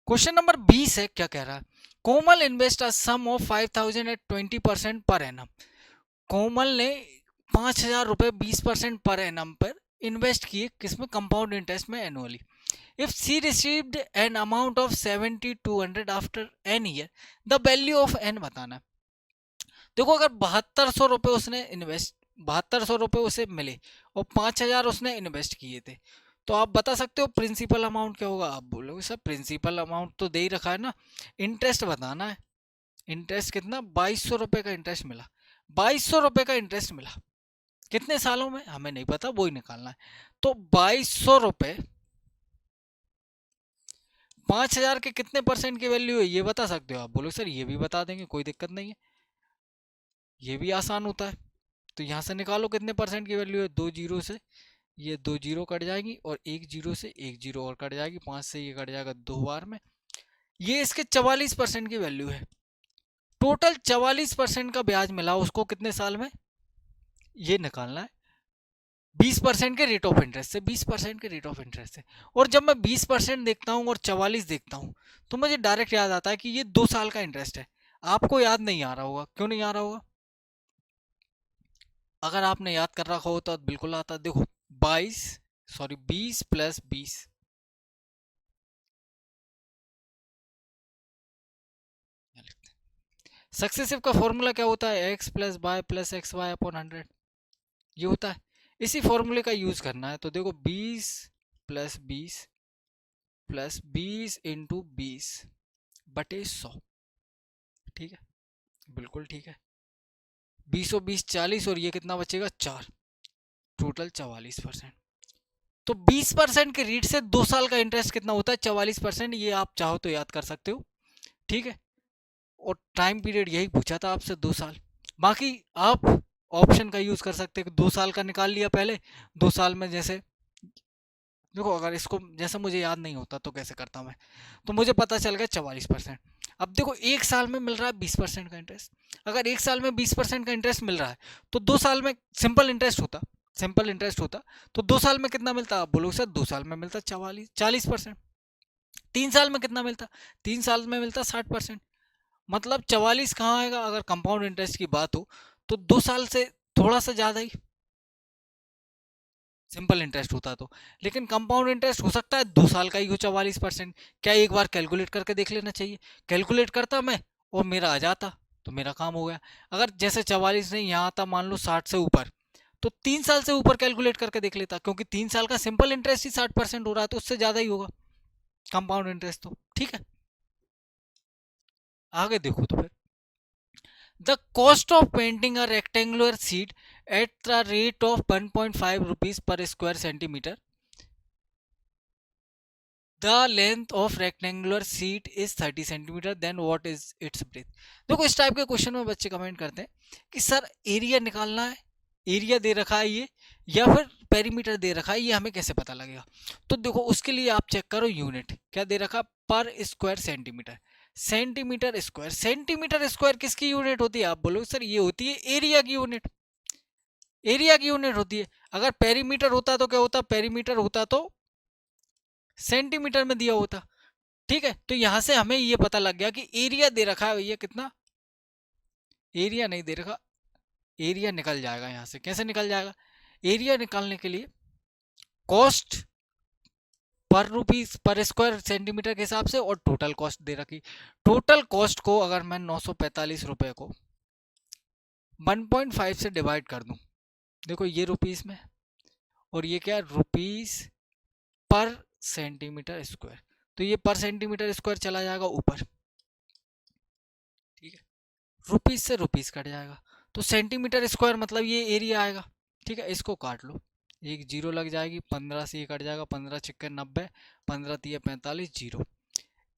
Question number 20 है, क्या कह रहा है? Komal invest a sum of 5000 at 20% per annum. कोमल ने 5000 रुपए 20% पर एनम पर इन्वेस्ट किए, किसमें? कंपाउंड इंटरेस्ट में, annually. If C received an amount of 7200 after an year, the value of N बताना है। देखो, अगर 7200 रुपए उसने इन्वेस्ट, 7200 रुपए उसे मिले और 5000 उसने इन्वेस्ट किए थे, तो आप बता सकते हो प्रिंसिपल अमाउंट क्या होगा? आप बोलोगे सर प्रिंसिपल अमाउंट तो दे ही रखा है ना, इंटरेस्ट बताना है। इंटरेस्ट कितना? 2200 रुपए का इंटरेस्ट मिला। 2200 रुपए का इंटरेस्ट मिला, कितने सालों में हमें नहीं पता, वो ही निकालना है। तो 2200 रुपए 5000 के कितने परसेंट की वैल्यू है, ये बता सकते हो? आप बोलो सर ये भी बता देंगे, कोई दिक्कत नहीं है, ये भी आसान होता है। तो यहाँ से निकालो कितने परसेंट की वैल्यू है, 2 जीरो से ये 2 जीरो कट जाएगी, और 1 जीरो से 1 जीरो और कट जाएगी, 5 से ये कट जाएगा 2 बार में। ये इसके 44% की वैल्यू है। टोटल 44% का ब्याज मिला उसको, कितने साल में? ये निकालना है 20% के रेट ऑफ इंटरेस्ट से, 20% के रेट ऑफ इंटरेस्ट से। और जब मैं 20% देखता हूँ और 44 देखता हूँ, तो मुझे डायरेक्ट याद आता है कि ये 2 साल का इंटरेस्ट है। आपको याद नहीं आ रहा होगा, क्यों नहीं आ रहा होगा? अगर आपने याद कर रखा हो तो बिल्कुल आता। देखो, 20 प्लस 20, सक्सेसिव का फॉर्मूला क्या होता है? X plus Y plus X Y upon 100, ये होता है। इसी फॉर्मूले का यूज करना है। तो देखो, 20 प्लस 20 प्लस 20 इंटू 20 बटे 100। ठीक है, बिल्कुल ठीक है। 20 और 20 40, और ये कितना बचेगा? 4। टोटल 44%। तो 20% के रेट से 2 साल का इंटरेस्ट कितना होता है? 44%। ये आप चाहो तो याद कर सकते हो। ठीक है, और टाइम पीरियड यही पूछा था आपसे, 2 साल। बाकी आप ऑप्शन का यूज कर सकते हैं, 2 साल का निकाल लिया पहले। 2 साल में जैसे, देखो अगर इसको जैसे मुझे याद नहीं होता तो कैसे करता मैं, तो मुझे पता चल गया 44%। अब देखो, 1 साल में मिल रहा है 20% का इंटरेस्ट। अगर 1 साल में 20% का इंटरेस्ट मिल रहा है, तो 2 साल में सिंपल इंटरेस्ट होता, सिंपल इंटरेस्ट होता, तो 2 साल में कितना मिलता? आप बोलोगे सर 2 साल में मिलता 40%। 3 साल में कितना मिलता? 3 साल में मिलता 60%। मतलब 44 कहाँ आएगा? अगर कंपाउंड इंटरेस्ट की बात हो तो 2 साल से थोड़ा सा ज्यादा ही सिंपल इंटरेस्ट होता तो। लेकिन कंपाउंड इंटरेस्ट हो सकता है 2 साल का ही हो 44%। क्या एक बार कैलकुलेट करके देख लेना चाहिए? कैलकुलेट करता मैं और मेरा आ जाता, तो मेरा काम हो गया। अगर जैसे 44 नहीं, यहाँ आता मान लो 60 से ऊपर, तो 3 साल से ऊपर कैलकुलेट करके देख लेता, क्योंकि 3 साल का सिंपल इंटरेस्ट ही 60% हो रहा है, तो उससे ज्यादा ही होगा कंपाउंड इंटरेस्ट तो। ठीक है, आगे देखो तो फिर, the cost of painting a rectangular sheet at the rate of 1.5 rupees per square centimeter. The length of rectangular sheet is 30 centimeter. Then what is its breadth? देखो, इस टाइप के क्वेश्चन में बच्चे कमेंट करते हैं कि सर एरिया निकालना है, एरिया दे रखा है ये, या फिर पेरीमीटर दे रखा है, ये हमें कैसे पता लगेगा? तो देखो, उसके लिए आप चेक करो यूनिट क्या दे रखा, पर square centimetre. Centimetre square, centimetre square किसकी यूनिट होती है? आप बोलो सर ये होती है एरिया की यूनिट, एरिया की यूनिट होती है। अगर पेरीमीटर होता तो क्या होता? पेरीमीटर होता तो सेंटीमीटर में दिया होता। ठीक है, तो यहां से हमें ये पता लग गया कि एरिया दे रखा है भैया कितना, एरिया नहीं दे रखा। एरिया निकल जाएगा यहां से, कैसे निकल जाएगा? एरिया निकालने के लिए कॉस्ट पर रुपीस पर स्क्वायर सेंटीमीटर के हिसाब से, और टोटल कॉस्ट दे रखी। टोटल कॉस्ट को अगर मैं 945 रुपए को 1.5 से डिवाइड कर दूं, देखो ये रुपीस में, और ये क्या, रुपीस पर सेंटीमीटर स्क्वायर, तो ये पर सेंटीमीटर स्क्वायर चला जाएगा ऊपर। ठीक है, रुपीस से रुपीस कट जाएगा, तो सेंटीमीटर स्क्वायर मतलब ये एरिया आएगा। ठीक है, इसको काट लो, एक जीरो लग जाएगी, 15 से ये कट जाएगा, 15 छिक्के 90, 15 तिये 45, जीरो।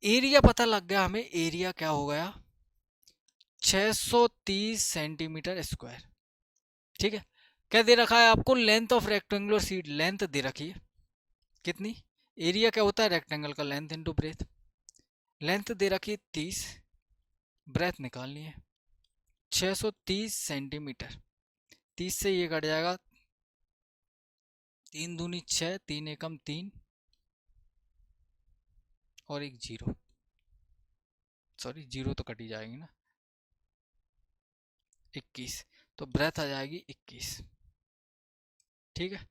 एरिया पता लग गया हमें, एरिया क्या हो गया? 630 सेंटीमीटर स्क्वायर। ठीक है, क्या दे रखा है आपको? Length of rectangular sheet, length दे रखी है कितनी? एरिया क्या होता है? रेक्टेंगल का लेंथ इंटू ब्रेथ। लेंथ दे रखी है 30, ब्रेथ निकालनी है 630 सेंटीमीटर। 30 से ये कट जाएगा, 3 दूनी 6, 3 एकम 3, और एक जीरो। सॉरी 0 तो कटी जाएगी ना, 21, तो ब्रेथ आ जाएगी 21। ठीक है।